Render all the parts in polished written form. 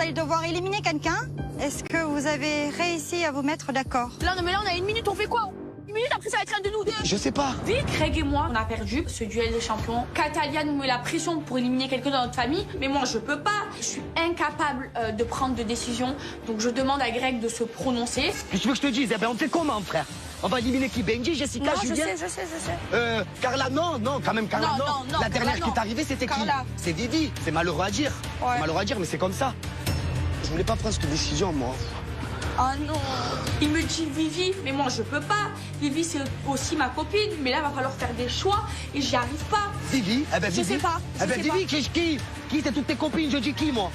allez devoir éliminer quelqu'un. Est-ce que vous avez réussi à vous mettre d'accord? Là, non, mais là, on a une minute, on fait quoi? Une minute, après, ça va être un de nous deux. Je sais pas. Vite, Greg et moi, on a perdu ce duel des champions. Catalia nous met la pression pour éliminer quelqu'un dans notre famille. Mais moi, je peux pas. Je suis incapable de prendre de décision. Donc, je demande à Greg de se prononcer. Tu veux que je te dise, eh ben, on fait comment, frère? On va éliminer qui? Benji, Jessica, Non, Julien? je sais. Carla, non, quand même, Carla, Non, La dernière Carla, qui est arrivée, c'était qui? Carla. C'est Vivi. C'est malheureux à dire. Ouais. C'est malheureux à dire, mais c'est comme ça. Je voulais pas prendre cette décision, moi. Oh non. Il me dit Vivi, mais moi, je peux pas. Vivi, c'est aussi ma copine. Mais là, il va falloir faire des choix et j'y arrive pas. Vivi? Eh ben, Je Vivi. sais pas. Eh ben, Vivi, qui? Qui? C'est toutes tes copines, je dis qui, moi?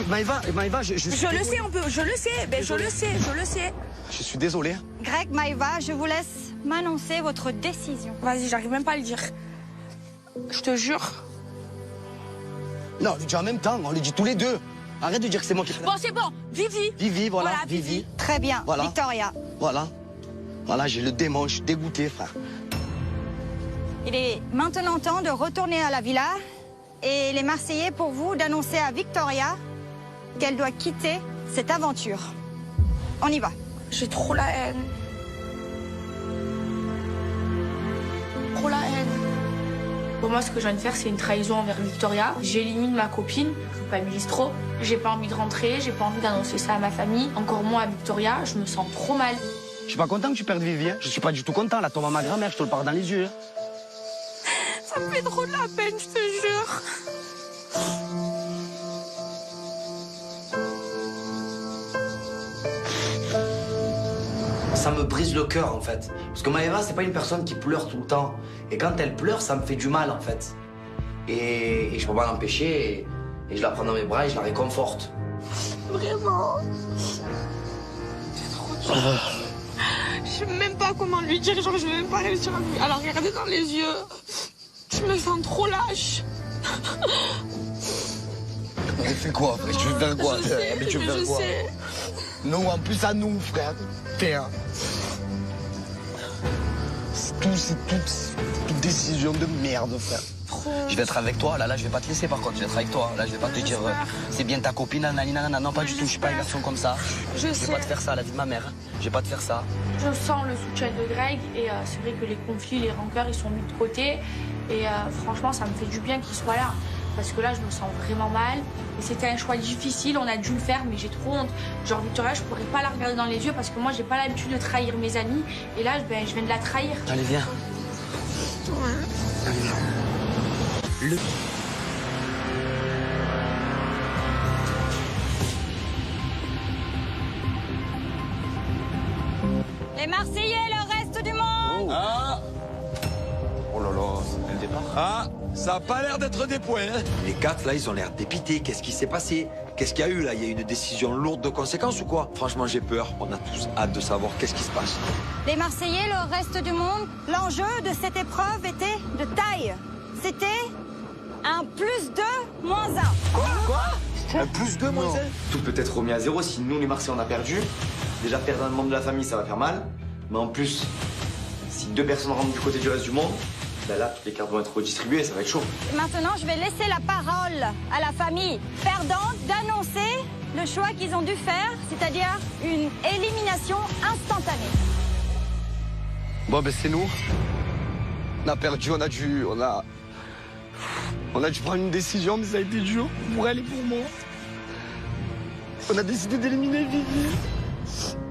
Maëva, je suis Je le désolé. sais, je le sais. Ben, je le sais. Je suis désolé. Greg, Maëva, je vous laisse m'annoncer votre décision. Vas-y, j'arrive même pas à le dire. Je te jure. Non, on le dit en même temps, on le dit tous les deux. Arrête de dire que c'est moi qui... Bon, c'est bon. Vivi. Vivi, voilà, Voilà, Vivi. Très bien, Voilà. Victoria. Voilà, j'ai le démon, je suis dégoûté, frère. Il est maintenant temps de retourner à la villa. Et les Marseillais, pour vous, d'annoncer à Victoria qu'elle doit quitter cette aventure. On y va. J'ai trop la haine. Trop la haine. Pour moi, ce que je viens de faire, c'est une trahison envers Victoria. J'élimine ma copine, je culpabilise trop. J'ai pas envie de rentrer, j'ai pas envie d'annoncer ça à ma famille. Encore moins à Victoria, je me sens trop mal. Je suis pas content que tu perdes Vivi, hein. Je suis pas du tout content, là, tombe à ma grand-mère, je te le parle dans les yeux. Ça me fait trop de la peine, je te jure. Ça me brise le cœur, en fait. Parce que Maëva, c'est pas une personne qui pleure tout le temps. Et quand elle pleure, ça me fait du mal, en fait. Et je peux pas l'empêcher. Et je la prends dans mes bras et je la réconforte. Vraiment. C'est trop dur. Je sais même pas comment lui dire, genre je vais même pas réussir à la regarder dans les yeux. Je me sens trop lâche. Mais fais quoi, frère? Tu veux faire quoi? Mais tu veux faire quoi? sais. Non, en plus à nous, frère. Terre. C'est toute décision de merde, frère. Trop. Je vais être avec toi, là, je vais pas te laisser par contre, je vais être avec toi. Là, je vais pas te dire, c'est bien ta copine, nanana, non, pas du tout, je suis pas une garçon comme ça. Je vais sais. pas te faire ça, la vie de ma mère. Je vais pas te faire ça. Je sens le soutien de Greg et c'est vrai que les conflits, les rancœurs, ils sont mis de côté. Et franchement, ça me fait du bien qu'il soit là. Parce que là, je me sens vraiment mal. Et c'était un choix difficile, on a dû le faire, mais j'ai trop honte. Genre, Victoria, je pourrais pas la regarder dans les yeux parce que moi, j'ai pas l'habitude de trahir mes amis. Et là, je viens de la trahir. Allez, viens. Ouais. Allez, viens. Les Marseillais, le reste du monde. Ah! Oh là là, c'est le départ. Ah! Ça a pas l'air d'être des points, hein? Les quatre, là, ils ont l'air dépités. Qu'est-ce qui s'est passé? Qu'est-ce qu'il y a eu, là? Il y a eu une décision lourde de conséquences ou quoi? Franchement, j'ai peur. On a tous hâte de savoir qu'est-ce qui se passe. Les Marseillais, le reste du monde, l'enjeu de cette épreuve était de taille. C'était un +2 moins 1. Un plus deux, moins Tout peut être remis à zéro si nous, les Marseillais, on a perdu. Déjà, perdre un membre de la famille, ça va faire mal. Mais en plus, si deux personnes rentrent du côté du reste du monde, ben là, toutes les cartes vont être redistribuées, ça va être chaud. Maintenant, je vais laisser la parole à la famille perdante d'annoncer le choix qu'ils ont dû faire, c'est-à-dire une élimination instantanée. Bon, ben c'est nous. On a perdu, on a dû prendre une décision, mais ça a été dur pour elle et pour moi. On a décidé d'éliminer Vivi.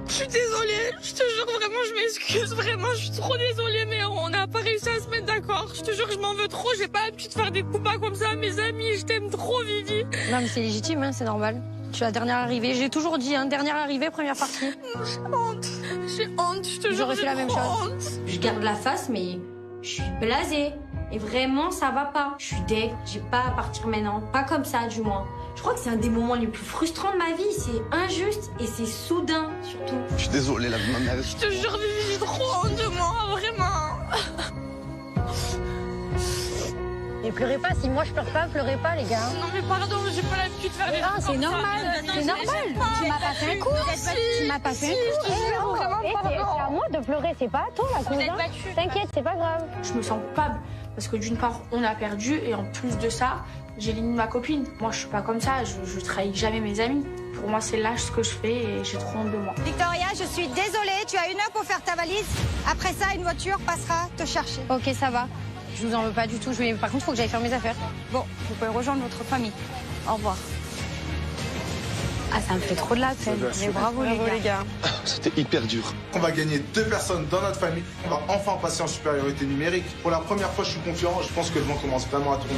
Je suis désolée, je te jure, vraiment, je m'excuse, vraiment, je suis trop désolée, mais on n'a pas réussi à se mettre d'accord. Je te jure, je m'en veux trop, j'ai pas l'habitude de faire des coups bas comme ça à mes amis, je t'aime trop, Vivi. Non, mais c'est légitime, hein, c'est normal. Je suis la dernière arrivée. J'ai toujours dit, hein, dernière arrivée, première partie. J'ai honte, je te jure, J'aurais fait la même chose. honte. Je garde la face, mais je suis blasée. Et vraiment, ça va pas. Je suis deg, j'ai pas à partir maintenant. Pas comme ça, du moins. Je crois que c'est un des moments les plus frustrants de ma vie. C'est injuste et c'est soudain, surtout. Je suis désolé, la vie de ma mère. Je te jure, Vivi, j'ai trop honte de moi, vraiment. Mais pleurez pas, si moi je pleure pas, pleurez pas, les gars. Non, mais pardon, j'ai pas l'habitude de faire des Ah, trucs c'est comme ça. normal, Non, c'est j'ai normal. Tu m'as pas fait un coup. Tu m'as pas fait un coup. Je te jure, vraiment, C'est pardon. à moi de pleurer, c'est pas à toi, la Vous êtes cousin. battue. T'inquiète, c'est pas grave. Je me sens coupable parce que d'une part, on a perdu et en plus de ça, j'élimine ma copine. Moi, je suis pas comme ça, je trahis jamais mes amis. Pour moi, c'est lâche ce que je fais et j'ai trop honte de moi. Victoria, je suis désolée, tu as 1 heure pour faire ta valise. Après ça, une voiture passera te chercher. Ok, ça va. Je vous en veux pas du tout. Par contre, il faut que j'aille faire mes affaires. Bon, vous pouvez rejoindre votre famille. Au revoir. Ah, ça me fait trop de la peine. Mais bravo les gars. C'était hyper dur. On va gagner 2 personnes dans notre famille. On va enfin passer en supériorité numérique. Pour la première fois, je suis confiant. Je pense que le vent commence vraiment à tourner.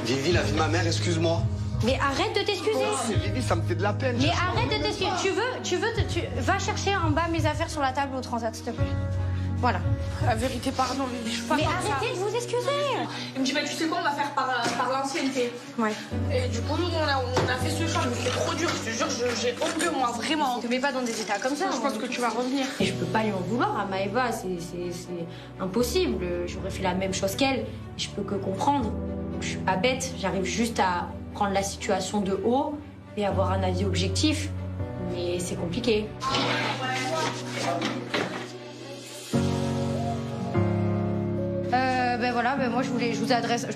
Vivi, la vie de ma mère, excuse-moi. Mais arrête de t'excuser. Vivi, ça me fait de la peine. Mais arrête de t'excuser. Va chercher en bas mes affaires sur la table au transat, s'il te plaît. Voilà. La vérité, pardon, mais je suis pas Mais comme arrêtez de vous excuser. Il me dit, bah, tu sais quoi, on va faire par l'ancienneté. Ouais. Et du coup, nous, on a fait ce choix, mais c'est trop dur, je te jure, j'ai honte de moi, vraiment. Ne te mets pas dans des états comme ça. Je pense que tu vas revenir. Et je peux pas lui en vouloir à Maëva, c'est impossible. J'aurais fait la même chose qu'elle. Je peux que comprendre. Je suis pas bête, j'arrive juste à prendre la situation de haut et avoir un avis objectif. Mais c'est compliqué. Moi je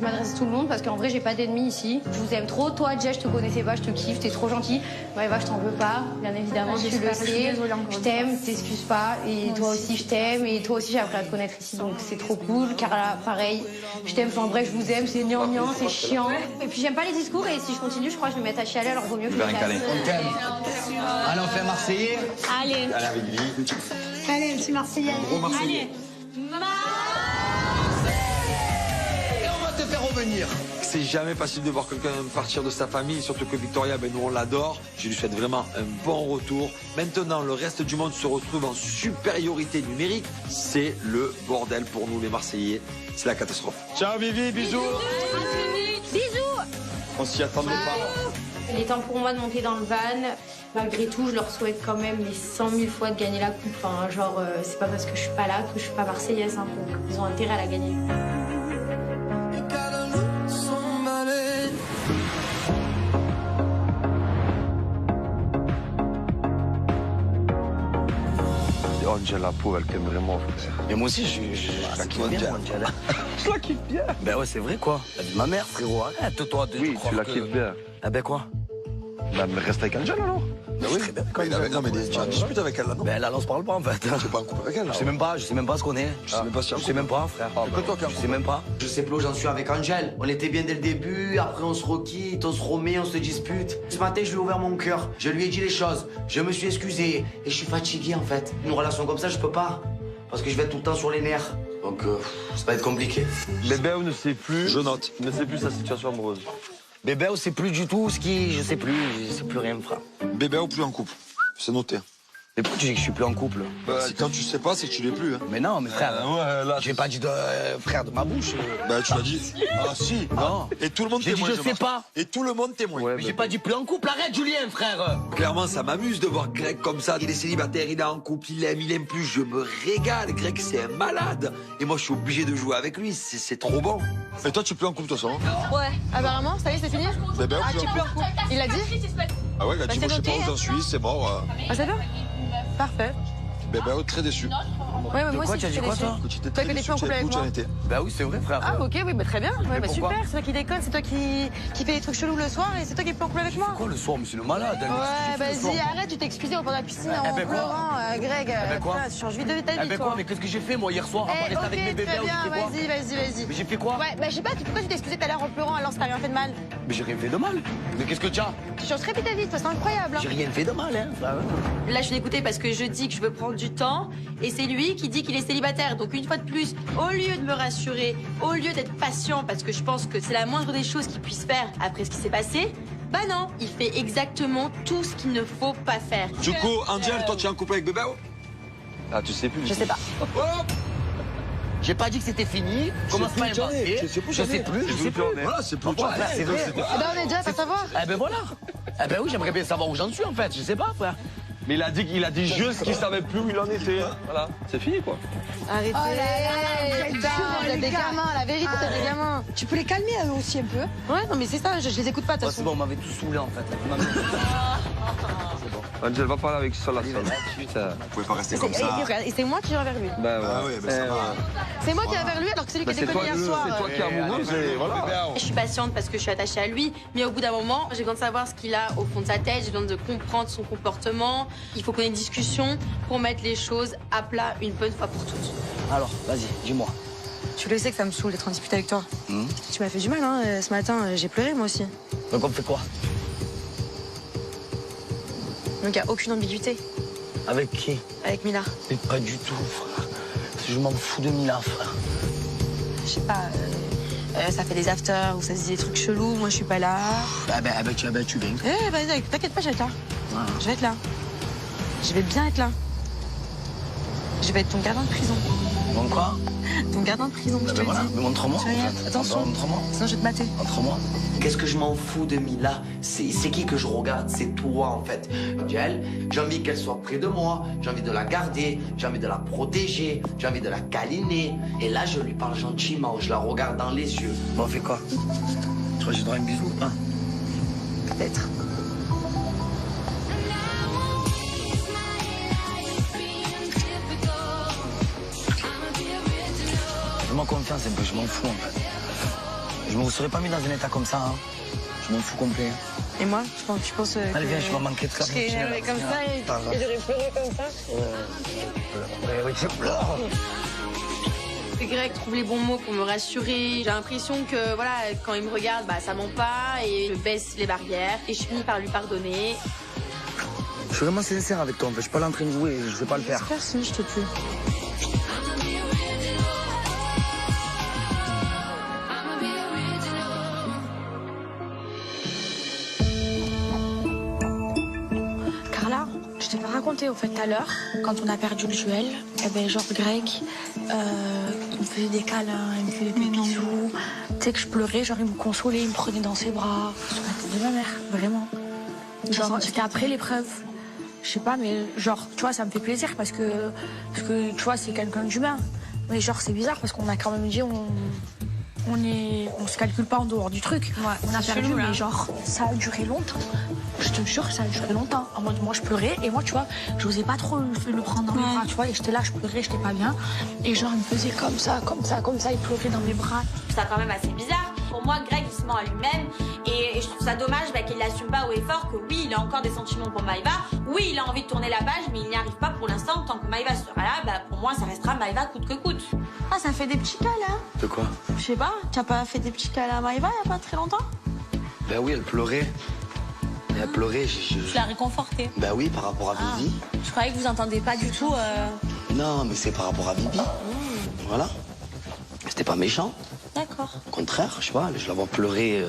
m'adresse à tout le monde parce qu'en vrai j'ai pas d'ennemis ici. Je vous aime trop. Toi Jay, je te connaissais pas, je te kiffe, t'es trop gentil. Maëva, je t'en veux pas, bien évidemment, tu le sais. Je t'aime, t'excuses pas. Et toi aussi je t'aime. Et toi aussi j'ai appris à te connaître ici, donc c'est trop cool. Carla, pareil, je t'aime, enfin bref, je vous aime, c'est gnangnan, c'est chiant. Et puis j'aime pas les discours et si je continue, je crois que je vais me mettre à chialer, alors vaut mieux que je me casse. Allez, on fait Marseillais. Allez. Allez, avec Vivi. Allez, je suis Marseillaise. Allez. Faire revenir. C'est jamais facile de voir quelqu'un partir de sa famille, surtout que Victoria, nous on l'adore. Je lui souhaite vraiment un bon retour. Maintenant, le reste du monde se retrouve en supériorité numérique. C'est le bordel pour nous les Marseillais. C'est la catastrophe. Ciao Vivi, bisous. Bisous. On s'y attendait pas. Il est temps pour moi de monter dans le van. Malgré tout, je leur souhaite quand même les 100 000 fois de gagner la coupe. Enfin, c'est pas parce que je suis pas là que je suis pas marseillaise. Donc ils ont intérêt à la gagner. Angela, la pauvre, elle t'aime vraiment, frère. Mais moi aussi, je la kiffe bien, Angela. Je la kiffe bien. Ben ouais, c'est vrai, quoi. La vie de ma mère, frérot. Arrête, toi, de Oui, croire tu la que... kiffes bien. Ah ben quoi? Bah, mais reste avec Angela, alors. Ben oui, très bien. Non, mais tu as une dispute avec elle là, non? Ben là, on se parle pas, en fait. Tu es pas en couple avec elle là? Je sais même pas ce qu'on est. Je sais même pas si Je sais même pas, frère. Que toi qui es en Je sais même pas. Je sais plus où j'en suis avec Angel. On était bien dès le début, après on se requitte, on se remet, on se dispute. Ce matin, je lui ai ouvert mon cœur. Je lui ai dit les choses. Je me suis excusé. Et je suis fatigué, en fait. Une relation comme ça, je peux pas. Parce que je vais être tout le temps sur les nerfs. Donc, ça va être compliqué. Bébé, on ne sait plus. Je note. Ne sait plus sa situation amoureuse. Bébé, on sait plus du tout ce qui... Je sais plus rien, frère. Bébé ou plus en couple. C'est noté. Mais pourquoi tu dis que je suis plus en couple? Si quand tu sais pas, c'est que tu l'es plus. Hein. Mais non, mais frère, ouais, là. j'ai pas dit de frère de ma bouche. Tu l'as dit. Ah si. Non. Et tout le monde J'ai dit témoigne. je sais pas. Et tout le monde témoigne. Ouais, Mais j'ai pas dit plus en couple. Arrête, Julien, frère. Clairement, ça m'amuse de voir Greg comme ça. Il est célibataire, il est en couple, il aime plus. Je me régale. Greg, c'est un malade. Et moi, je suis obligé de jouer avec lui. C'est trop bon. Et toi, tu es plus en couple, de toute façon? Ouais, apparemment, ça y est, c'est fini? Bébé, Ah, tu es plus en couple. Il l'a dit? Ah ouais, il a dit, Bah, moi, je sais c'est pas où noté, j'en suis, c'est mort. Ah, c'est bien? Parfait. Bébé, très déçu. Ouais, mais De moi quoi, aussi, tu as je dit suis quoi, déçue. toi? Que tu étais Toi très que t'es déçu, plus en tu couple savais avec où tu en moi. étais. Bah oui, c'est vrai, frère. Ah, ok, oui, bah très bien. Ouais, bah pourquoi super, c'est toi qui déconne, c'est toi qui fais des trucs chelous le soir et c'est toi qui es plus en couple avec moi. Quoi, le soir, mais c'est le malade. hein. Ouais, Qu'est-ce que tu fais le vas-y, soir? arrête, tu t'es excusé au bord de la piscine en ben quoi? pleurant, Greg. ben quoi? Putain, tu changes vite de ta Ah vie, ben quoi, toi. mais qu'est-ce que j'ai fait, moi, hier soir, à part Eh, rester avec mes ok, bébés, très j'ai bien, fait quoi? vas-y. Mais j'ai fait quoi? Ouais, bah je sais pas, pourquoi tu t'es excusé tout à l'heure en pleurant alors ça t'a rien fait de mal? Mais j'ai rien fait de mal. Mais qu'est-ce que tu as? Tu changes très vite ta vie, toi, c'est incroyable. J'ai rien fait de mal, hein. Là, je suis dégoûtée parce que je dis que je veux prendre du temps et c'est lui qui dit qu'il est célibataire. Donc, une fois de plus, au lieu de me rassurer, au lieu d'être patient parce que je pense que c'est la moindre des choses qu'il puisse faire après ce qui s'est passé, bah non, il fait exactement tout ce qu'il ne faut pas faire. Du coup, Angel, toi, tu es en couple avec Bébé? Ah, tu sais plus. Je sais pas. J'ai pas dit que c'était fini. Commence pas à inventer. Je sais plus. C'est plus. Voilà, c'est plus. C'est vrai. Eh ben on est déjà à savoir. Eh ben voilà. Eh ben oui, j'aimerais bien savoir où j'en suis en fait. Je sais pas, frère. Mais il a dit juste qu'il savait plus où il en était. Voilà, c'est fini quoi. Arrêtez. Oh là là, Putain, vous êtes des gamins, la vérité, vous êtes des gamins. Tu peux les calmer eux aussi un peu. Ouais, non, mais c'est ça, je les écoute pas de toute Ouais, c'est façon. bon, on m'avait tout saoulé en fait. Angel, va parler avec ça là. Vous pouvez pas rester comme ça. Et c'est moi qui vais vers lui. Ben Ah ouais, ben ça va. C'est moi qui vais vers lui alors que c'est lui qui a c'est déconné toi, hier soir. c'est toi qui es amoureuse et voilà. Je suis patiente parce que je suis attachée à lui, mais au bout d'un moment, j'ai besoin de savoir ce qu'il a au fond de sa tête, j'ai besoin de comprendre son comportement. Il faut qu'on ait une discussion pour mettre les choses à plat une bonne fois pour toutes. Alors, vas-y, dis-moi. Tu le sais que ça me saoule d'être en dispute avec toi. Tu m'as fait du mal, hein. Ce matin, j'ai pleuré moi aussi. Donc on fait quoi? Donc il n'y a aucune ambiguïté Avec qui? avec Mila. Mais pas du tout, frère. Je m'en fous de Mila, frère. Je sais pas, ça fait des afters où ça se dit des trucs chelous, moi je suis pas là. Ah ben tu viens. Eh ben t'inquiète pas, je vais être là. Voilà. Je vais être là. Je vais bien être là. Je vais être ton gardien de prison. Donc quoi? Ton gardien de prison, je te Ben voilà, le dis. mais montre-moi. Tu regardes, attention. Montre-moi. Sinon je vais te mater. Montre-moi. Qu'est-ce que je m'en fous de Mila? C'est qui que je regarde? C'est toi en fait. Elle, j'ai envie qu'elle soit près de moi, j'ai envie de la garder, j'ai envie de la protéger, j'ai envie de la câliner. Et là, je lui parle gentiment, je la regarde dans les yeux. Bon, on fait quoi? Tu crois que j'ai droit à un bisou, hein? Peut-être. Fais-moi confiance un peu, je m'en fous en fait. Je me serais pas mis dans un état comme ça, hein. Je m'en fous complet. Et moi, tu penses que... Allez, viens, je vais manquer de Je serais énervée comme ça et j'aurais pleuré comme ça. Oui, tu pleures. Greg trouve les bons mots pour me rassurer. J'ai l'impression que voilà, quand il me regarde, bah ça ment pas et je baisse les barrières et je finis par lui pardonner. Je suis vraiment sincère avec toi, en fait. Je suis pas là en train de jouer, je vais pas le faire. J'espère, sinon je te tue. Carla, je t'ai pas raconté au fait tout à l'heure, quand on a perdu le duel, eh ben genre Greg, il me faisait des câlins, il me faisait des bisous. Tu sais que je pleurais, genre il me consolait, il me prenait dans ses bras. Je me tête de ma mère, vraiment. Genre c'était après l'épreuve. Je sais pas, mais genre, tu vois, ça me fait plaisir parce que tu vois, c'est quelqu'un d'humain. Mais genre, c'est bizarre parce qu'on a quand même dit, on se calcule pas en dehors du truc. Ouais, on a perdu, mais genre, ça a duré longtemps. Je te jure, ça a duré longtemps. En mode, moi, je pleurais et moi, tu vois, je n'osais pas trop le prendre dans les bras, tu vois. Et j'étais là, je pleurais, j'étais pas bien. Et genre, il me faisait comme ça, il pleurait dans mes bras. C'est quand même assez bizarre. Pour moi, Greg, il se ment à lui-même. Et je trouve ça dommage qu'il n'assume pas haut et fort que oui, il a encore des sentiments pour Maëva. Oui, il a envie de tourner la page, mais il n'y arrive pas pour l'instant. Tant que Maëva sera là, pour moi, ça restera Maëva coûte que coûte. Ah, ça fait des petits câlins. De quoi? Je sais pas, tu as pas fait des petits câlins à Maëva il y a pas très longtemps? Ben oui, elle pleurait. Et elle pleurait, Tu l'as réconforté. Ben oui, par rapport à Vivi. Je croyais que vous entendiez pas du tout. Non, mais c'est par rapport à Vivi. Voilà. C'était pas méchant. D'accord. Au contraire, je sais pas, je la vois pleurer.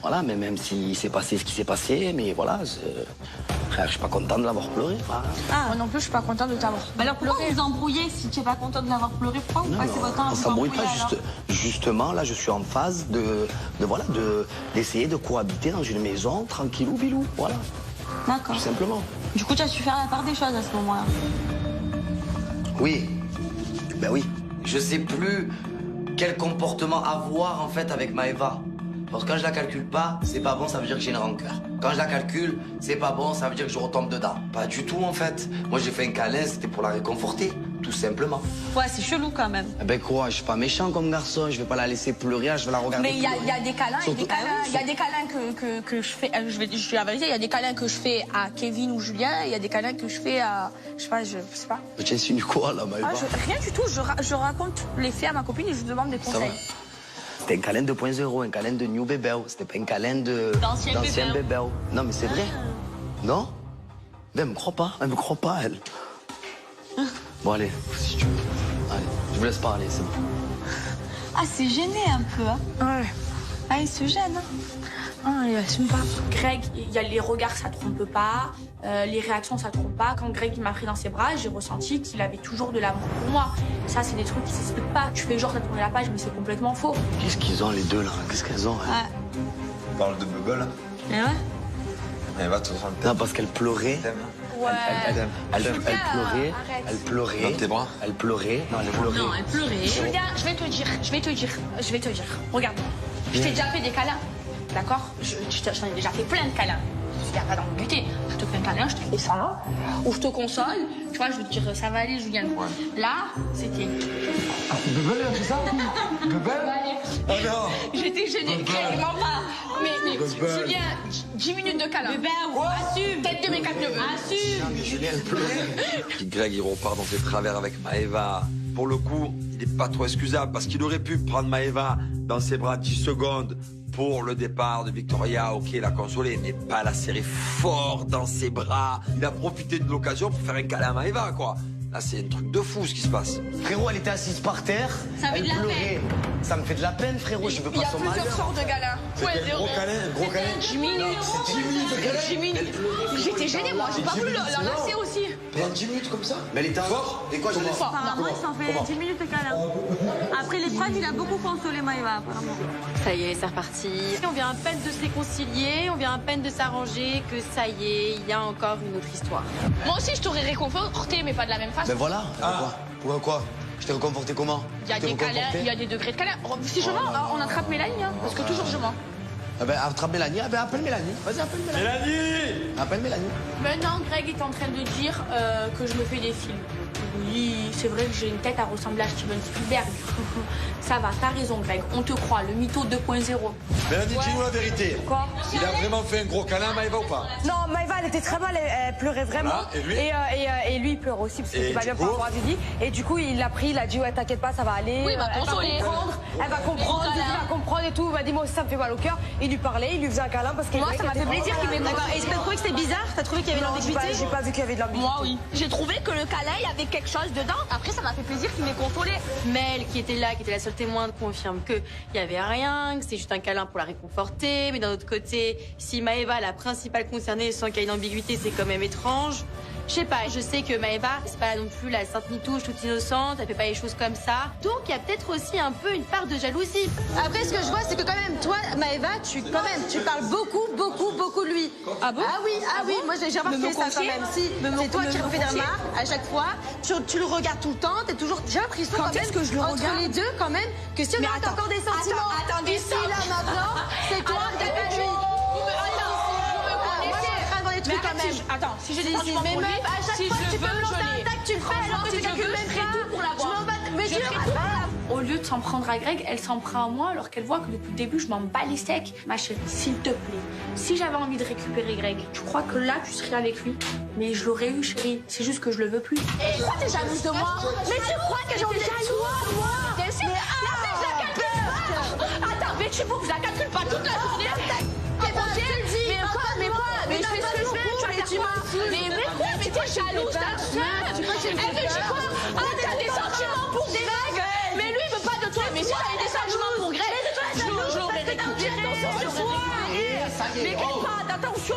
Voilà, mais même s'il s'est passé ce qui s'est passé, mais voilà, frère, je suis pas content de l'avoir pleuré. Voilà. Ah, moi non plus, je suis pas contente de t'avoir. Alors pourquoi vous embrouillez si tu n'es pas contente de l'avoir pleuré? Pourquoi vous passez votre temps à On vous s'embrouille embrouiller pas, justement, là, je suis en phase d'essayer de cohabiter dans une maison, tranquillou, bilou, voilà. D'accord. Tout simplement. Du coup, tu as su faire la part des choses à ce moment-là. Oui. Ben oui. Je sais plus quel comportement avoir en fait avec Maëva. Parce que quand je la calcule pas, c'est pas bon, ça veut dire que j'ai une rancœur. Quand je la calcule, c'est pas bon, ça veut dire que je retombe dedans. Pas du tout en fait. Moi j'ai fait un câlin, c'était pour la réconforter, tout simplement. Ouais, c'est chelou quand même. Eh ben quoi, je suis pas méchant comme garçon, je vais pas la laisser pleurer, je vais la regarder. Mais il y a des câlins, Surtout- il y a des câlins que je fais, je vais la vérité, il y a des câlins que je fais à Kevin ou Julien, il y a des câlins que je fais à, je sais pas. Mais tu insinues quoi là, Maëva? Rien du tout, je raconte les faits à ma copine et je lui demande des Ça conseils. va. C'était un câlin 2.0, un câlin de New Bébéo. C'était pas un câlin D'ancien Bébéo. Non, mais c'est vrai. Non? Mais elle me croit pas. Elle me croit pas, elle. Bon, allez, si tu veux. Allez, je vous laisse parler, c'est bon. Ah, c'est gêné un peu, hein. Ouais. Ah, il se gêne, hein. Ah, il assume pas. Greg, il y a les regards, ça trompe pas. Les réactions, ça trompe pas. Quand Greg m'a pris dans ses bras, j'ai ressenti qu'il avait toujours de l'amour pour moi. Ça, c'est des trucs qui s'expliquent pas. Tu fais genre t'as tourné la page, mais c'est complètement faux. Qu'est-ce qu'ils ont, les deux, là? Qu'est-ce qu'elles ont, hein? On parle de Bubble. Mais ouais. Elle va, de toute façon, Non, parce qu'elle pleurait. Elle pleurait. Elle pleurait. Dans tes bras. Elle pleurait. Non, elle pleurait. Non, elle pleurait. Julien, je vais te dire. Regarde, je t'ai déjà fait des câlins, d'accord? Je t'en ai déjà fait plein de câlins. Il n'y a pas d'ambiguïté. Je te fais un câlin, je te fais ça, ou je te console. Tu vois, je veux te dire, ça va aller, Julien. Là, c'était... Bebel, c'est ça? Bebel? Oh non! J'étais gênée, vraiment pas. Mais Julien, 10 minutes de câlin. Bébé, assume. Tête de mes 4 neveux. Assume. Julien, elle pleurait. Greg, il repart dans ses travers avec Maëva. Pour le coup, il n'est pas trop excusable parce qu'il aurait pu prendre Maëva dans ses bras 10 secondes pour le départ de Victoria. Ok, la consoler, mais pas la serrer fort dans ses bras. Il a profité de l'occasion pour faire un câlin à Maëva, quoi. Là, c'est un truc de fou ce qui se passe. Frérot, elle était assise par terre. Ça fait elle de la pleurait. peine. Ça me fait de la peine, frérot. Je veux Il y pas a son plusieurs malheur. sortes de câlins. C'était un gros câlin, 10 minutes. 10 minutes. J'étais gênée, moi. J'ai pas voulu l'enlacer aussi. Pendant 10 minutes comme ça? Mais elle était fort. Et quoi, je l'ai Apparemment, il s'en fait 10 minutes de câlin. Après l'épreuve, il a beaucoup consolé Maëva, apparemment. Ça y est, c'est reparti. On vient à peine de se réconcilier, on vient à peine de s'arranger, que ça y est, il y a encore une autre histoire. Moi aussi, je t'aurais réconforté, mais pas de la même façon. Ben voilà. Pourquoi quoi? Je t'ai réconforté comment? Il y a des câlins, il y a des degrés de câlins. Si je mens, on attrape Mélanie, hein, parce que toujours je mens. Eh ben, attrape Mélanie. Eh ben, appelle Mélanie. Vas-y, appelle Mélanie. Mélanie! Appelle Mélanie. Maintenant, Greg est en train de dire que je me fais des films. Oui, c'est vrai que j'ai une tête à ressembler à Steven Spielberg. Ça va, t'as raison, Greg. On te croit, le mytho 2.0. Mélanie, dis-nous la vérité. Quoi? Il a vraiment fait un gros câlin à Maëva ou pas? Non, Maëva, elle était très mal, elle pleurait vraiment. Ah, et lui et lui, il pleure aussi parce que Et c'est pas du bien coup par rapport à Vivi. Et du coup, il l'a pris, il a dit, ouais, t'inquiète pas, ça va aller. Oui, il m'a consolé. Elle va comprendre, Vivi va comprendre et tout. Il m'a dit, moi aussi, ça me fait mal au cœur. Il lui parlait, il lui faisait un câlin parce qu'il. Moi, ça m'a fait plaisir qu'il m'ait D'accord. d'accord. Et t'as trouvé que c'était bizarre? T'as trouvé qu'il y avait de l'ambiguïté? J'ai pas vu qu'il y avait de l'ambiguïté. Moi, oui. J'ai trouvé que le câlin, il y avait quelque chose dedans. Après, ça m'a fait plaisir qu'il m'ait consolé. Mel, qui était là, qui était la seule témoin, confirme qu'il n'y avait rien, que c'est juste un câlin pour la réconforter. Mais d'un autre côté, si Maëva, la principale concernée, sent qu'il y a une ambiguïté, c'est quand même étrange. Je sais pas, je sais que Maëva, c'est pas non plus la sainte mitouche toute innocente, elle fait pas les choses comme ça. Donc il y a peut-être aussi un peu une part de jalousie. Après, ce que je vois, c'est que quand même, toi, Maëva, tu parles beaucoup de lui. Ah bon? Ah oui, moi j'ai remarqué ça quand même. Si, c'est toi qui refais des remarques à chaque fois, tu le regardes tout le temps, t'es toujours. J'ai l'impression quand même, que je le entre regarde les deux, quand même, que si on a encore des sentiments, attendez, ici, là, maintenant, c'est toi et pas lui. Attends, si j'ai des sentiments pour lui, à chaque si fois je que tu le peux me veux, lancer je un l'ai. tac, tu le fais alors que Si tu je calcules veux, même je ferai pas. tout pour l'avoir. Mais Je tu ferai tout pour l'avoir. Au lieu de s'en prendre à Greg, elle s'en prend à moi alors qu'elle voit que depuis le début, je m'en bats les steaks. Ma chérie, s'il te plaît, si j'avais envie de récupérer Greg, je crois que là, tu serais avec lui. Mais je l'aurais eu, chérie. C'est juste que je le veux plus. Et pourquoi t'es jalouse de moi? Mais tu crois que j'en ai jalouse, moi? Bien sûr. Attends, mais tu vois que je la calcule pas toute la journée. Mais je fais ce que je veux, tu m'as. Mais quoi? Mais t'es jalouse, ta soeur. Elle me dit quoi? Ah, t'as des sentiments pour Greg. Mais lui, il veut pas de toi. Mais si t'avais des sentiments pour Greg, je l'aurais récupéré. Mais Greg, attention.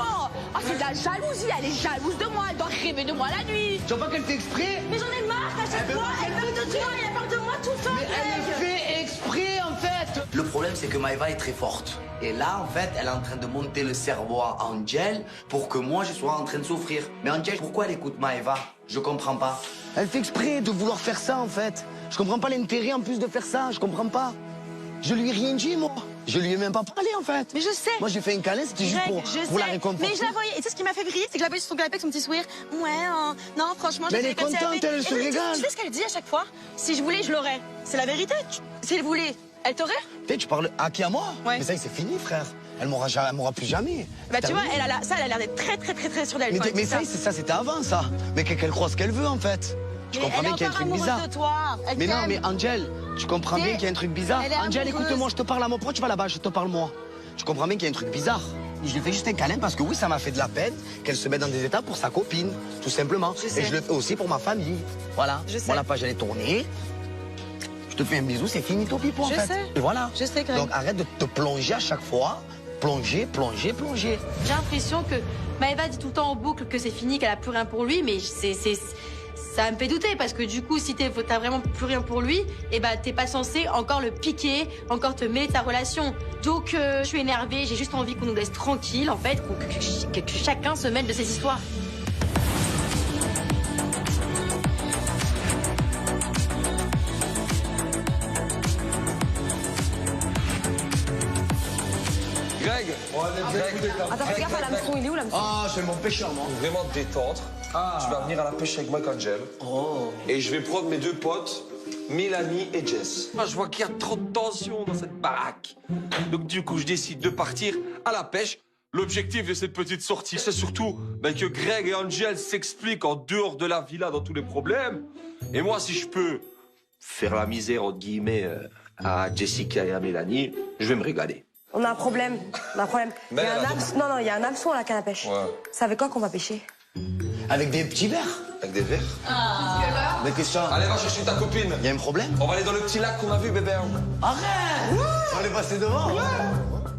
Ah, c'est de la jalousie. Elle est jalouse de moi. Elle doit rêver de moi la nuit. Tu vois pas qu'elle fait exprès? Mais j'en ai marre à chaque fois. Elle parle de toi, elle parle de moi tout le temps. Mais elle fait exprès en fait. Le problème c'est que Maëva est très forte. Et là en fait elle est en train de monter le cerveau à Angel pour que moi je sois en train de souffrir. Mais Angel, pourquoi elle écoute Maëva? Je comprends pas. Elle fait exprès de vouloir faire ça en fait. Je comprends pas l'intérêt en plus de faire ça, je comprends pas. Je lui ai rien dit moi. Je lui ai même pas parlé en fait. Mais je sais. Moi j'ai fait un câlin, c'était juste pour la réconforter. Mais je la voyais. Et tu sais ce qui m'a fait briller, c'est que je la voyais sur son canapé avec son petit sourire. Ouais, non, franchement, mais elle est contente, elle se régale. Tu sais ce qu'elle dit à chaque fois? Si je voulais, je l'aurais. C'est la vérité. Si elle voulait, elle t'aurait? Tu parles à qui, à moi? Ouais. Mais ça c'est fini frère. Elle m'aura plus jamais. Bah tu vois, elle a l'air d'être très sûre d'elle. Mais ça c'était avant ça. Mais qu'elle croit ce qu'elle veut en fait. Je comprends bien qu'il y a un truc bizarre. De toi. Mais non, mais Angel, tu comprends bien qu'il y a un truc bizarre. Angel, écoute-moi, je te parle à moi. Pourquoi tu vas là-bas? Je te parle moi. Tu comprends bien qu'il y a un truc bizarre. Je lui fais juste un câlin parce que oui, ça m'a fait de la peine qu'elle se mette dans des états pour sa copine, tout simplement. Et je le fais aussi pour ma famille. Voilà. Moi, la page elle est tournée. Je te fais un bisou, c'est fini ton pipo en fait. sais. Et voilà. Je sais, Greg. Donc arrête de te plonger à chaque fois. Plonger. J'ai l'impression que Maëva dit tout le temps en boucle que c'est fini, qu'elle a plus rien pour lui, mais ça me fait douter parce que du coup, si t'as vraiment plus rien pour lui, et bah t'es pas censé encore le piquer, encore te mêler de ta relation. Donc je suis énervée, j'ai juste envie qu'on nous laisse tranquille en fait, que chacun se mêle de ses histoires. Attends, fais gaffe à l'hameçon, il est où l'hameçon? Ah, c'est mon pêcheur, moi. Vraiment détendre. Tu vas venir à la pêche avec moi, Angel. Oh. Et je vais prendre mes deux potes, Mélanie et Jess. Moi, je vois qu'il y a trop de tension dans cette baraque. Donc, du coup, je décide de partir à la pêche. L'objectif de cette petite sortie, c'est surtout que Greg et Angel s'expliquent en dehors de la villa dans tous les problèmes. Et moi, si je peux faire la misère, entre guillemets, à Jessica et à Mélanie, je vais me régaler. On a un problème. On a un problème. Il y a un hameçon. Non, il y a un hameçon à la canne à pêche. Ouais. C'est avec quoi qu'on va pêcher? Avec des petits verres. Avec des verres. Mais qu'est-ce que ça? Allez, va chercher ta copine. Y a un problème? On va aller dans le petit lac qu'on a vu, bébé. Arrête! On va aller passer devant.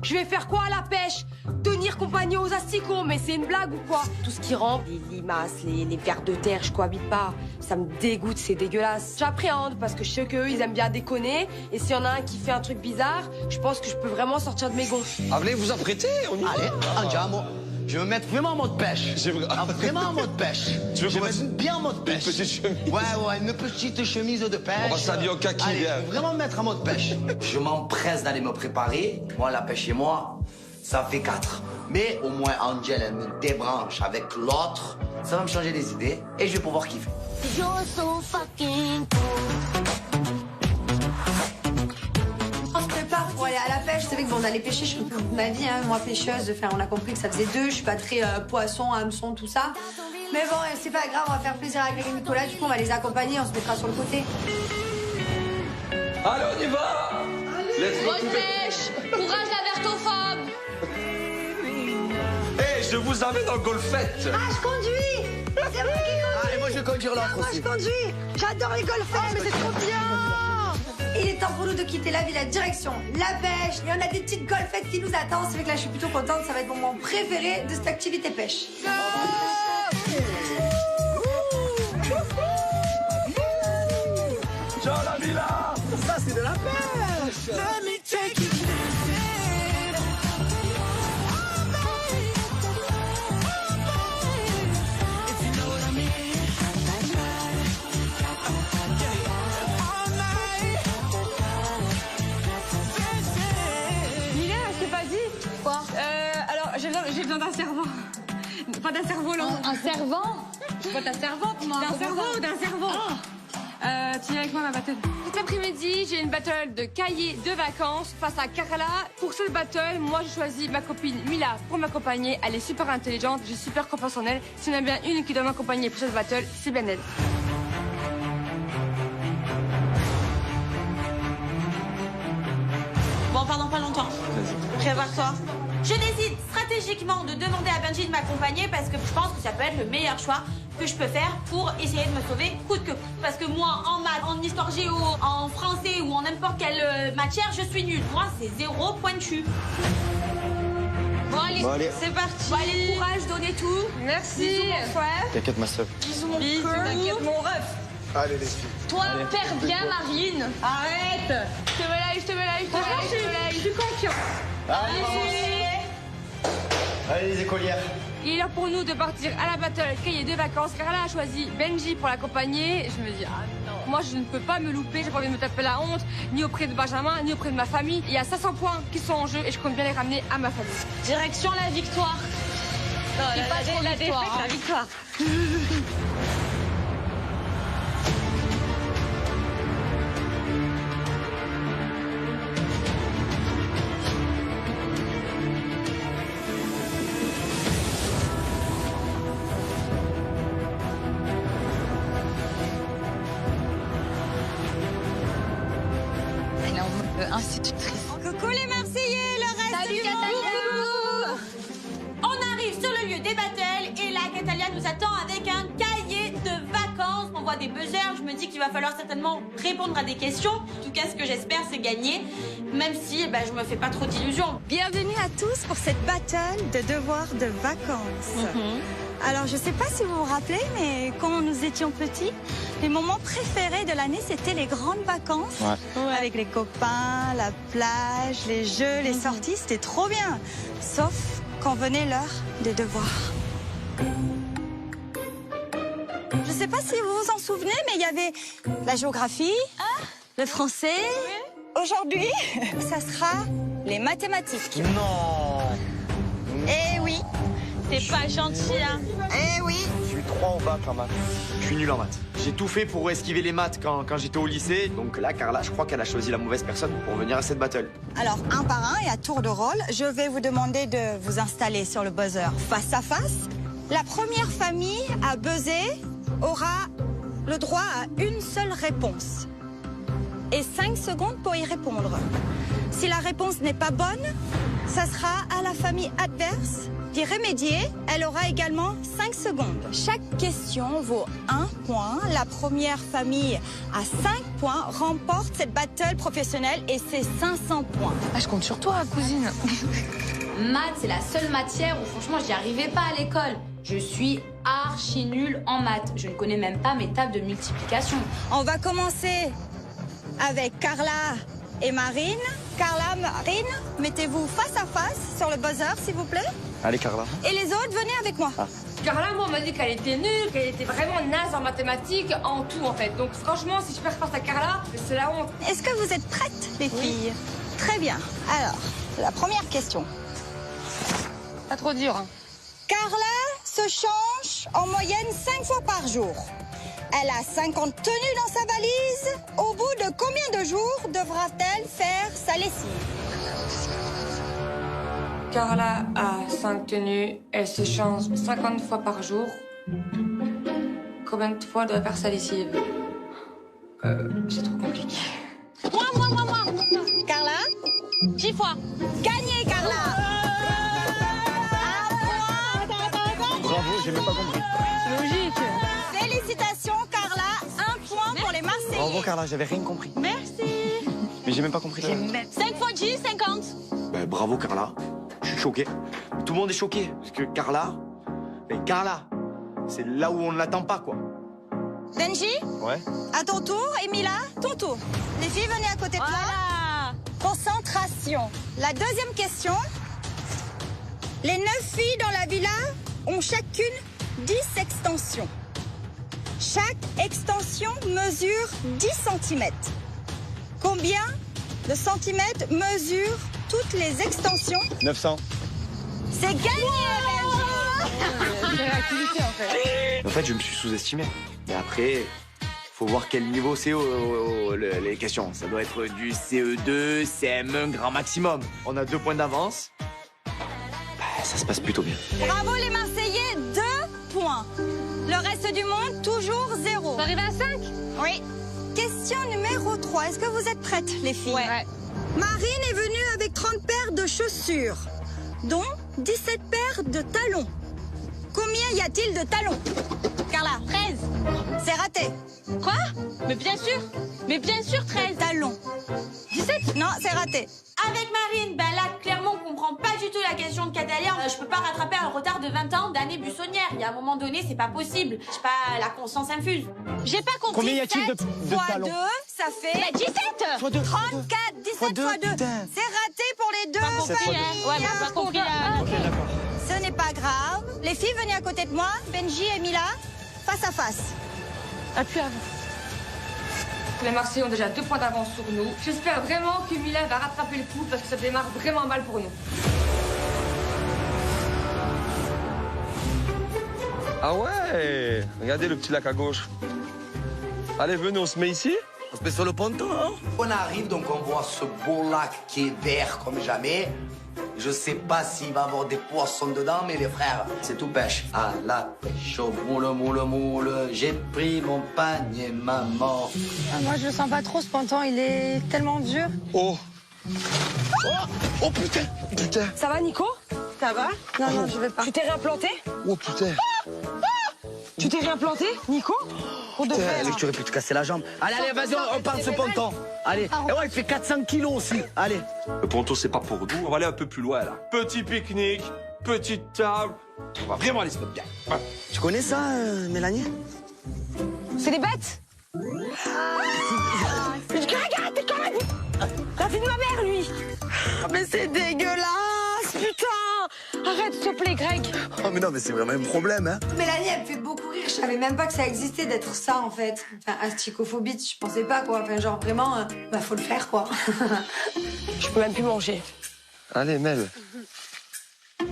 Je vais faire quoi à la pêche? Tenir compagnie aux asticots, mais c'est une blague ou quoi? Tout ce qui rampe, les limaces, les vers de terre, je cohabite pas. Ça me dégoûte, c'est dégueulasse. J'appréhende parce que je sais qu'eux, ils aiment bien déconner. Et s'il y en a un qui fait un truc bizarre, je pense que je peux vraiment sortir de mes gonds. Allez, vous apprêtez, on y va. Allez, andiamo. Je vais me mettre vraiment en mode pêche. Vraiment en mode pêche. Tu veux je vais qu'on me mettre bien en mode pêche. Une petite chemise. Ouais, une petite chemise de pêche. On va s'habiller en kaki, Allez, bien. vraiment me mettre en mode pêche. Je m'empresse d'aller me préparer. Moi, la pêche et moi, ça fait 4. Mais au moins, Angel, elle me débranche avec l'autre. Ça va me changer les idées et je vais pouvoir kiffer. On se prépare pour aller à la pêche. C'est vrai que bon, on allait pêcher, je fais toute ma vie, hein, moi pêcheuse. Enfin, on a compris que ça faisait 2. Je suis pas très poisson, hameçon, tout ça. Mais bon, c'est pas grave, on va faire plaisir avec les Nicolas. Du coup, on va les accompagner, on se mettra sur le côté. Allez, on y va. Bonne pêche! Courage la vertophobe! Hey, je vous amène en golfette. Ah, je conduis! C'est moi qui conduis! Ah, et moi, je vais conduire l'autre Moi, aussi. je conduis! J'adore les golfettes, mais c'est trop bien! Il est temps pour nous de quitter la ville, direction la pêche. Et on a des petites golfettes qui nous attendent. C'est vrai que là, je suis plutôt contente. Ça va être mon moment préféré de cette activité pêche. Ciao, la villa. Ça, c'est de la pêche. Mila, je t'ai pas dit? Quoi? Alors, j'ai besoin d'un servant. Pas d'un cerf-volant. Un servant? Pas ta servante, moi. D'un cerveau, d'un cerveau. Tu viens avec moi à ma battle. Cet après-midi, j'ai une battle de cahiers de vacances face à Carla. Pour cette battle, moi, je choisis ma copine Mila pour m'accompagner. Elle est super intelligente, j'ai super confiance en elle. Si on a bien une qui doit m'accompagner pour cette battle, c'est bien elle. Bon, pardon, pas longtemps. Prépare-toi. Je décide stratégiquement de demander à Benji de m'accompagner parce que je pense que ça peut être le meilleur choix que je peux faire pour essayer de me sauver coûte que coûte. Parce que moi, en maths, en histoire géo, en français ou en n'importe quelle matière, je suis nulle. Moi, c'est 0 pointu. Bon, allez, c'est parti. Bon, allez, courage, donnez tout. Merci. Bisous, mon frère. T'inquiète, ma soeur. Bisous, mon Bisous, cœur. t'inquiète, mon ref. Allez, les filles. Toi, perds bien, Marine. Arrête. Je te mets là, je te mets là, je te mets là, je te mets là. Je suis confiant. Allez, les écolières. Il est l'heure pour nous de partir à la battle cahier de vacances. Carla a choisi Benji pour l'accompagner. Je me dis, ah non. Moi, je ne peux pas me louper. J'ai pas envie de me taper la honte, ni auprès de Benjamin, ni auprès de ma famille. Il y a 500 points qui sont en jeu et je compte bien les ramener à ma famille. Direction la victoire. Non, la défaite, la victoire. Elle est en mode institutrice. Coucou les Marseillais, le reste Salut, du Catalia. On arrive sur le lieu des battles et là, Catalia nous attend avec un cahier de vacances. On voit des buzzers, je me dis qu'il va falloir certainement répondre à des questions. En tout cas, ce que j'espère, c'est gagner, même si je me fais pas trop d'illusions. Bienvenue à tous pour cette battle de devoirs de vacances. Alors, je sais pas si vous vous rappelez, mais quand nous étions petits, les moments préférés de l'année, c'était les grandes vacances. Ouais. Avec les copains, la plage, les jeux, les sorties, c'était trop bien. Sauf quand venait l'heure des devoirs. Je sais pas si vous vous en souvenez, mais il y avait la géographie, le français. Aujourd'hui, ça sera les mathématiques. Non. t'es pas gentil, hein. Eh oui. J'ai eu 3 en bac en maths. Je suis nul en maths. J'ai tout fait pour esquiver les maths quand j'étais au lycée. Donc là, Carla, je crois qu'elle a choisi la mauvaise personne pour venir à cette battle. Alors, un par un et à tour de rôle, je vais vous demander de vous installer sur le buzzer face à face. La première famille à buzzer aura le droit à une seule réponse et 5 secondes pour y répondre. Si la réponse n'est pas bonne, ça sera à la famille adverse d'y remédier. Elle aura également 5 secondes. Chaque question vaut 1 point. La première famille à 5 points remporte cette battle professionnelle et c'est 500 points. Ah, je compte sur toi, cousine. Maths, c'est la seule matière où franchement j'y arrivais pas à l'école. Je suis archi nulle en maths. Je ne connais même pas mes tables de multiplication. On va commencer avec Carla et Marine. Carla, Marine, mettez-vous face à face sur le buzzer, s'il vous plaît. Allez, Carla. Et les autres, venez avec moi. Carla, moi, on m'a dit qu'elle était nulle, qu'elle était vraiment naze en mathématiques, en tout, en fait. Donc, franchement, si je perds face à Carla, c'est la honte. Est-ce que vous êtes prêtes, les filles? Très bien. Alors, la première question. Pas trop dur, hein. Carla se change en moyenne 5 fois par jour. Elle a 50 tenues dans sa valise. Au bout de combien de jours devra-t-elle faire sa lessive? Carla a 5 tenues, elle se change 50 fois par jour. Combien de fois doit faire sa lessive? C'est trop compliqué. Moi. Carla? 10 fois. Gagné, Carla! Bravo, j'ai même pas compris. Logique. Félicitations, Carla. 1 point pour les Marseillais. Bravo, Carla, j'avais rien compris. Merci. Mais j'ai même pas compris. 5 fois 10, 50. Ben, bravo, Carla. Je suis choqué. Tout le monde est choqué. Parce que Carla, c'est là où on ne l'attend pas, quoi. Benji? Ouais. À ton tour. Emila, ton tour. Les filles, venez à côté de toi. Concentration. La deuxième question. Les 9 filles dans la villa ont chacune 10 extensions. Chaque extension mesure 10 cm. Combien de centimètres mesurent toutes les extensions? 900. C'est gagné, Réactivité, en fait. En fait, je me suis sous-estimé. Mais après, faut voir quel niveau c'est les questions. Ça doit être du CE2, CM1 grand maximum. On a 2 points d'avance. Bah, ça se passe plutôt bien. Bravo les Marseillais, 2 points. Le reste du monde, toujours 0. On va arriver à 5? Oui. Question numéro 3. Est-ce que vous êtes prêtes, les filles? Ouais. Marine est venue avec 30 paires de chaussures, dont 17 paires de talons. Combien y a-t-il de talons? Carla? 13. C'est raté. Quoi? Mais bien sûr, 13. Talons. 17? Non, c'est raté. Avec Marine, ben là, clairement, on comprend pas du tout la question de Catalia. Je peux pas rattraper un retard de 20 ans d'année buissonnière. Il y a un moment donné, c'est pas possible. Je sais pas, la conscience infuse. J'ai pas compris. Combien y a-t-il de Fois talons? 2, ça fait... 17. Fois 2. 34, 17 fois 2. putain. C'est raté pour les deux. Pas compris, familles. hein. Ouais, mais pas compris. Ok, d'accord. Ce n'est pas grave. Les filles, venez à côté de moi. Benji et Mila, face à face. Appuie à vous. Les Marseillais ont déjà 2 points d'avance sur nous. J'espère vraiment que Mila va rattraper le coup parce que ça démarre vraiment mal pour nous. Ah ouais, regardez le petit lac à gauche. Allez, venez, on se met ici. On se met sur le ponton, hein? On arrive, donc on voit ce beau lac qui est vert comme jamais. Je sais pas s'il va y avoir des poissons dedans, mais les frères, c'est tout pêche. À la pêche, au moule, j'ai pris mon panier, maman. Ah, moi, je le sens pas trop, ce pantalon. Il est tellement dur. Oh. Oh putain. Ça va, Nico? Ça va? Non, je vais pas. Tu t'es réimplanté? Oh putain. Tu t'es réimplanté, Nico? Pour de vrai, là. Tu aurais pu te casser la jambe. Allez, vas-y, on part de ce ponton. Allez, et ouais, il fait 400 kilos aussi. Allez. Le ponton, c'est pas pour nous. On va aller un peu plus loin, là. Petit pique-nique, petite table. On va vraiment aller se mettre bien. Ouais. Tu connais ça, Mélanie? C'est des bêtes? Regarde, t'es quand même... La fille de ma mère, lui. Mais c'est dégueulasse, putain. Arrête, s'il te plaît, Greg. Oh, mais non, mais c'est vraiment un problème, hein. Mélanie, elle me fait beaucoup rire. Je savais même pas que ça existait d'être ça, en fait. Enfin, asticophobie, je pensais pas, quoi. Enfin, genre, vraiment, faut le faire, quoi. Je peux même plus manger. Allez, Mel. Non,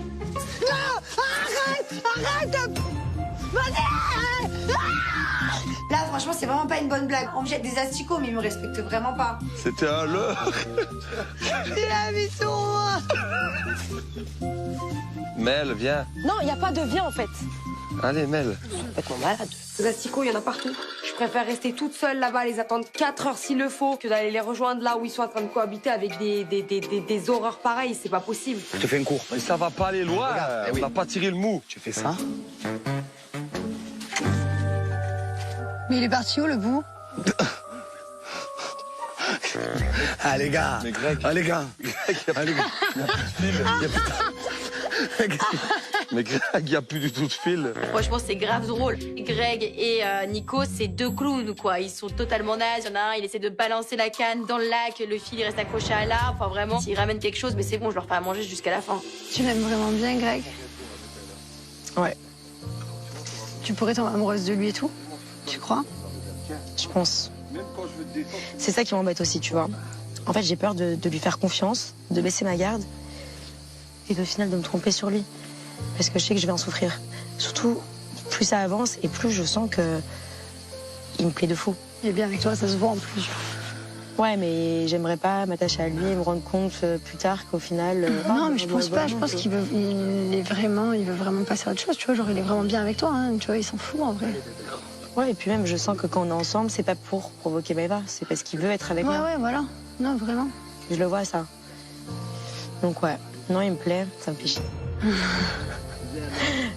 arrête. Arrête de... Vas-y. Là, franchement, c'est vraiment pas une bonne blague. On me jette des asticots, mais ils me respectent vraiment pas. C'était un leurre. Il a mis sur moi. Mel, viens. Non, il n'y a pas de viens en fait. Allez, Mel. Complètement malade. Ces asticots, il y en a partout. Je préfère rester toute seule là-bas, les attendre 4 heures s'il le faut, que d'aller les rejoindre là où ils sont en train de cohabiter avec des horreurs pareilles. C'est pas possible. Je te fais une cour. Mais ça va pas aller loin. Regarde, On n'a pas tiré le mou. Tu fais ça. Mais il est parti où, le bout? Ah, les gars. Mais Greg. Ah, les gars. Ah, les gars. Mais Greg, il n'y a plus du tout de fil. Franchement, c'est grave drôle. Greg et Nico, c'est deux clowns, quoi. Ils sont totalement nazes. Il y en a un, il essaie de balancer la canne dans le lac. Le fil, il reste accroché à l'arbre. Enfin, vraiment, s'ils ramènent quelque chose, mais c'est bon, je leur fais à manger jusqu'à la fin. Tu l'aimes vraiment bien, Greg? Ouais, Tu pourrais tomber amoureuse de lui et tout? Tu crois? je pense. C'est ça qui m'embête aussi, tu vois. En fait, j'ai peur de lui faire confiance, de baisser ma garde et au final de me tromper sur lui. Parce que je sais que je vais en souffrir. Surtout, plus ça avance et plus je sens que il me plaît de fou. Il est bien avec toi, ça se voit en plus. Ouais, mais j'aimerais pas m'attacher à lui et me rendre compte plus tard qu'au final... Non, mais je pense pas. Je pense qu'il veut, il veut vraiment passer à autre chose. Tu vois, genre, il est vraiment bien avec toi. Hein, tu vois, il s'en fout en vrai. Ouais, et puis même, je sens que quand on est ensemble, c'est pas pour provoquer Maëva, c'est parce qu'il veut être avec moi. Ouais, voilà. Non, vraiment. Je le vois, ça. Donc ouais, non, il me plaît, ça me fait chier.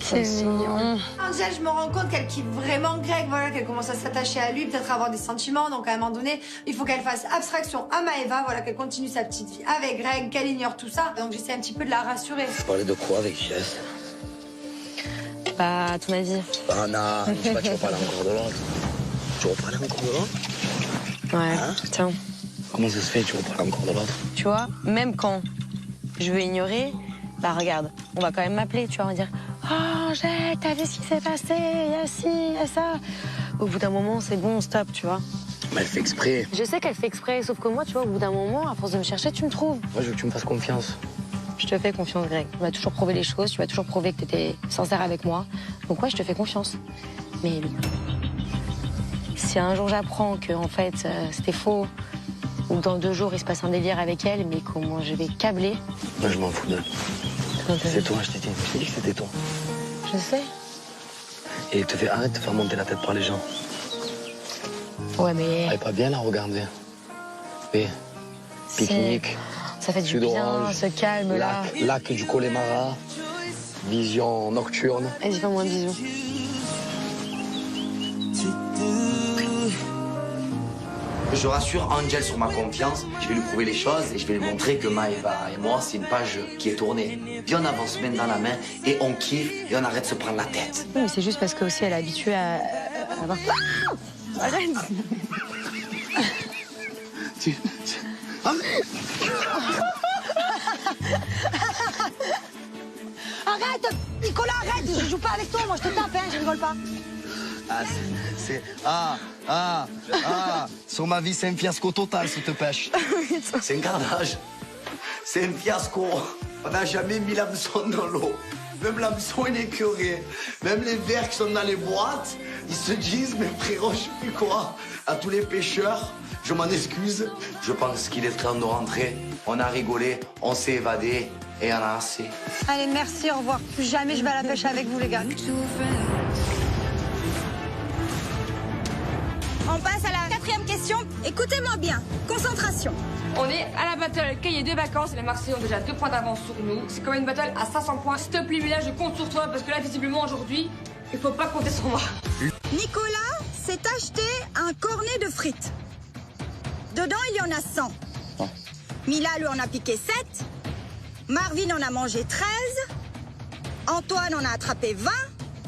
C'est mignon. Angèle, je me rends compte qu'elle kiffe vraiment Greg, voilà, qu'elle commence à s'attacher à lui, peut-être avoir des sentiments. Donc à un moment donné, il faut qu'elle fasse abstraction à Maëva, voilà, qu'elle continue sa petite vie avec Greg, qu'elle ignore tout ça. Donc j'essaie un petit peu de la rassurer. Vous parlez de quoi avec Jess? Bah, à ton avis. Ah non, je sais pas, tu reparles encore de l'autre. Tu reparles encore de l'autre? Ouais, hein? putain. Comment ça se fait, tu reparles encore de l'autre? Tu vois, même quand je veux ignorer, bah regarde, on va quand même m'appeler, tu vois, on va dire « Oh, Angèle, t'as vu ce qui s'est passé? Il y a ci, il y a ça. » Au bout d'un moment, c'est bon, stop, tu vois. Mais elle fait exprès. Je sais qu'elle fait exprès, sauf que moi, tu vois, au bout d'un moment, à force de me chercher, tu me trouves. Moi, je veux que tu me fasses confiance. Je te fais confiance, Greg. Tu m'as toujours prouvé les choses, tu m'as toujours prouvé que t'étais sincère avec moi. Donc ouais, je te fais confiance. Mais si un jour j'apprends que, en fait, c'était faux, ou dans 2 jours, il se passe un délire avec elle, mais comment je vais câbler... Moi, je m'en fous d'elle. C'est toi, je t'ai dit que c'était toi. Je sais. Et arrête de te faire monter la tête par les gens. Ouais, mais... Elle est pas bien la regarder. Mais, pique-nique. Ça fait du bien, ce calme-là. Lac du Connemara, vision nocturne. Vas-y, fais-moi un bisou. Je rassure Angel sur ma confiance, je vais lui prouver les choses et je vais lui montrer que Maëva et moi, c'est une page qui est tournée. Puis on avance main dans la main et on kiffe et on arrête de se prendre la tête. Oui, mais c'est juste parce que aussi elle est habituée à avoir... Ah, arrête. Arrête, Nicolas, arrête, je joue pas avec toi, moi je te tape, hein, je rigole pas. Sur ma vie, c'est un fiasco total, cette pêche. C'est un carnage. C'est un fiasco. On n'a jamais mis l'hameçon dans l'eau. Même l'hameçon, il est écœuré. Même les verres qui sont dans les boîtes, ils se disent, mais frérot, je sais plus quoi. À tous les pêcheurs, je m'en excuse. Je pense qu'il est temps de rentrer. On a rigolé, on s'est évadé et on a assez. Allez, merci, au revoir. Plus jamais je vais à la pêche avec vous, les gars. On passe à la 4e question. Écoutez-moi bien. Concentration. On est à la battle cahier de vacances et les Marseillais ont déjà 2 points d'avance sur nous. C'est comme une battle à 500 points. S'il te plaît, Mila, je compte sur toi parce que là, visiblement, aujourd'hui, il faut pas compter sur moi. Nicolas s'est acheté un cornet de frites. Dedans, il y en a 100. Oh. Mila lui en a piqué 7. Marvin en a mangé 13. Antoine en a attrapé 20.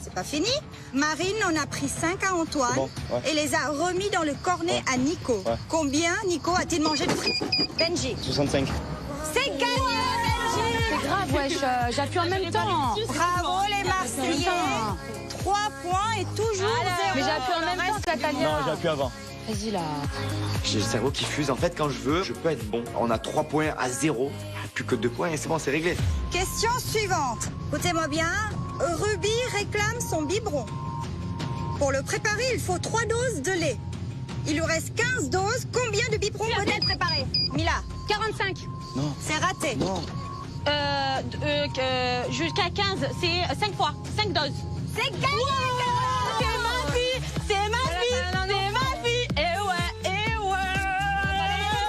C'est pas fini. Marine en a pris 5 à Antoine bon, ouais. et les a remis dans le cornet à Nico. Ouais. Combien, Nico, a-t-il mangé de frites? Benji. 65. C'est gagné, Benji. C'est grave, wesh, j'appuie en même temps. Bravo, les Marseillais. 3 points et toujours 0. Mais j'appuie en même temps, Catalina. Non, j'ai appuyé avant. Vas-y, là. J'ai le cerveau qui fuse. En fait, quand je veux, je peux être bon. On a 3 points à 0. Plus que 2 points et c'est bon, c'est réglé. Question suivante. Écoutez-moi bien. Ruby réclame son biberon. Pour le préparer, il faut 3 doses de lait. Il lui reste 15 doses. Combien de biberons peut-elle préparer? Mila. 45. Non. C'est raté. Non. Jusqu'à 15, c'est 5 fois, 5 doses. C'est gagné. C'est ma fille, c'est ma fille, c'est ma fille. Et ouais.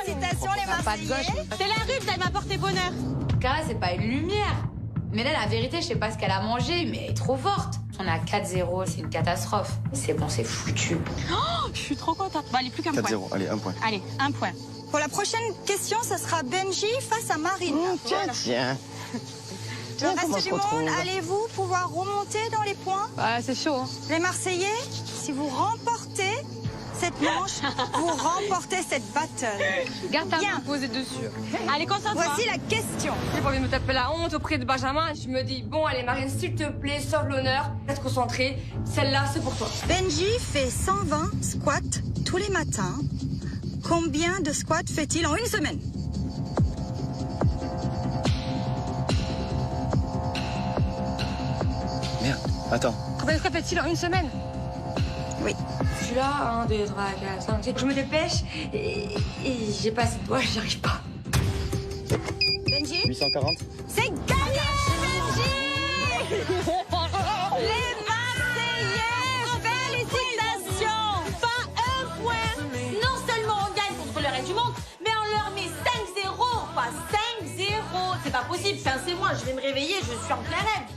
Félicitations les Marseillais. C'est la rue, elle m'a porté bonheur. Carla, c'est pas une lumière. Mais là, la vérité, je sais pas ce qu'elle a mangé, mais elle est trop forte. On est à 4-0, c'est une catastrophe. C'est bon, c'est foutu. Oh, je suis trop contente. Bon, allez, plus qu'un point. 4-0, allez, 1 point. Allez, 1 point. Pour la prochaine question, ce sera Benji face à Marine. Voilà. Tiens. Le reste du monde, allez-vous pouvoir remonter dans les points? Bah, c'est chaud. Hein. Les Marseillais, si vous remportez cette manche, vous remportez cette battle. Garde ta Bien. main posée dessus. Allez, concentre-toi. Voici la question. J'ai pas envie de me taper la honte auprès de Benjamin. Je me dis, bon, allez, Marine, s'il te plaît, sauve l'honneur. Reste concentrée. Celle-là, c'est pour toi. Benji fait 120 squats tous les matins. Combien de squats fait-il en une semaine? Merde, attends. Combien de fois fait-il en une semaine? Oui. Je suis là, 1, 2, 3, 4, 5, 6. Je me dépêche et j'ai pas assez de doigts, j'y arrive pas. Benji? 840. C'est gagné, Benji! Les Marseillais, félicitations! Pas un point. Non seulement on gagne contre le reste du monde, mais on leur met 5-0. Quoi, 5-0. C'est pas possible. Enfin, c'est moi, je vais me réveiller, je suis en plein rêve.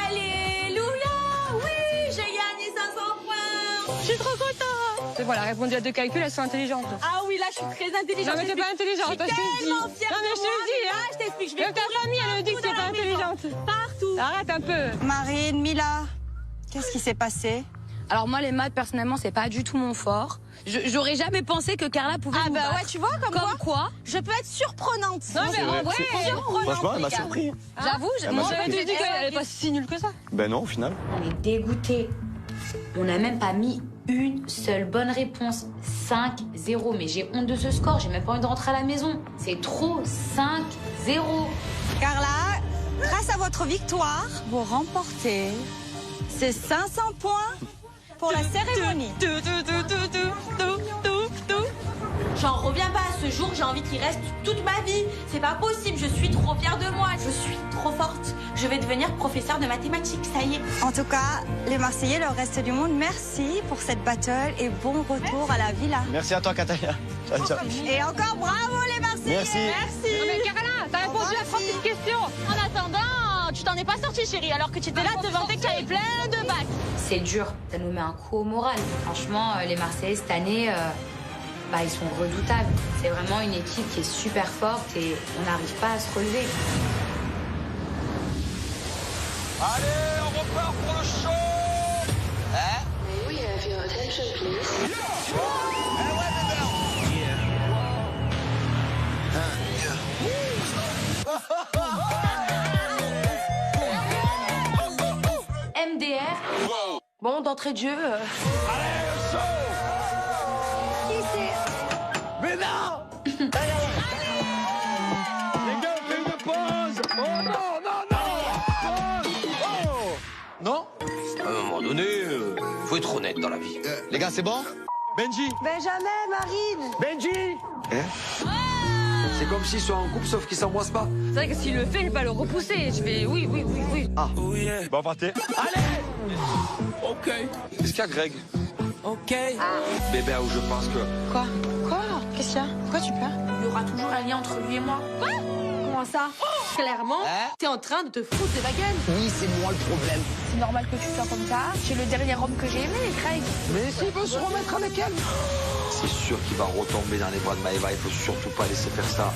Alléluia! Oui, j'ai gagné 500 points. Je suis trop contente. C'est bon, elle a répondu à 2 calculs, elles sont intelligentes. Ah oui, là, je suis très intelligente. Non, mais t'es pas intelligente, je suis je te le dis. tellement fière Non, mais de je te moi. le dis, hein. Je t'explique, je vais Même ta courir famille, elle me dit que partout t'es dans pas la maison. intelligente. Partout. Arrête un peu. Marine, Mila, qu'est-ce qui s'est passé? Alors moi, les maths, personnellement, c'est pas du tout mon fort. J'aurais jamais pensé que Carla pouvait Ah nous bah battre. ouais, tu vois, comme quoi je peux être surprenante. Non, mais en vrai, Franchement, elle m'a surpris. j'avoue, Elle moi, m'a j'avais surpris. dit qu'elle est pas si nulle que ça. Ben non, au final. On est dégoûtés. On n'a même pas mis une seule bonne réponse. 5-0. Mais j'ai honte de ce score. J'ai même pas envie de rentrer à la maison. C'est trop. 5-0. Carla, grâce à votre victoire, vous remportez ces 500 points pour la cérémonie. J'en reviens pas à ce jour, j'ai envie qu'il reste toute ma vie. C'est pas possible, je suis trop fière de moi, je suis trop forte. Je vais devenir professeure de mathématiques, ça y est. En tout cas, les Marseillais, le reste du monde, merci pour cette battle et bon retour à la villa. Merci à toi, Catalina. Ciao, ciao. Et encore bravo les Marseillais. Merci. Non, mais Carla, t'as répondu à 3 petites questions. En attendant, tu t'en es pas sortie, chérie, alors que tu étais là, te vanter que tu avais plein de bacs. C'est dur. Ça nous met un coup au moral. Franchement, les Marseillais, cette année, ils sont redoutables. C'est vraiment une équipe qui est super forte et on n'arrive pas à se relever. Allez, on repart pour le show. Hein? May we have your attention, please? MDR. Bon, d'entrée de jeu. Allez, le show. Qui c'est? Mais non. Les gars, on fait une pause. Oh non, non, non. Pause. Oh. Non? À un moment donné, faut être honnête dans la vie. Les gars, c'est bon? Benji. Benjamin, Marine. Benji. C'est comme s'ils sont en couple, sauf qu'ils s'embrassent pas. C'est vrai que s'il le fait, je vais pas le repousser. Je vais, oui. Ah. Bon, partez. Allez. Ok. Qu'est-ce qu'il y a, Greg? Ok. Bébé, où je pense que... Quoi? Qu'est-ce qu'il y a? Pourquoi tu pleures? Il y aura toujours un lien entre lui et moi. Quoi? Comment ça? Clairement, t'es en train de te foutre de ma gueule. Oui, c'est moi le problème. C'est normal que tu sois comme ça. C'est le dernier homme que j'ai aimé, Craig. Mais s'il veut se remettre avec elle. C'est sûr qu'il va retomber dans les bras de Maëva. Il faut surtout pas laisser faire ça.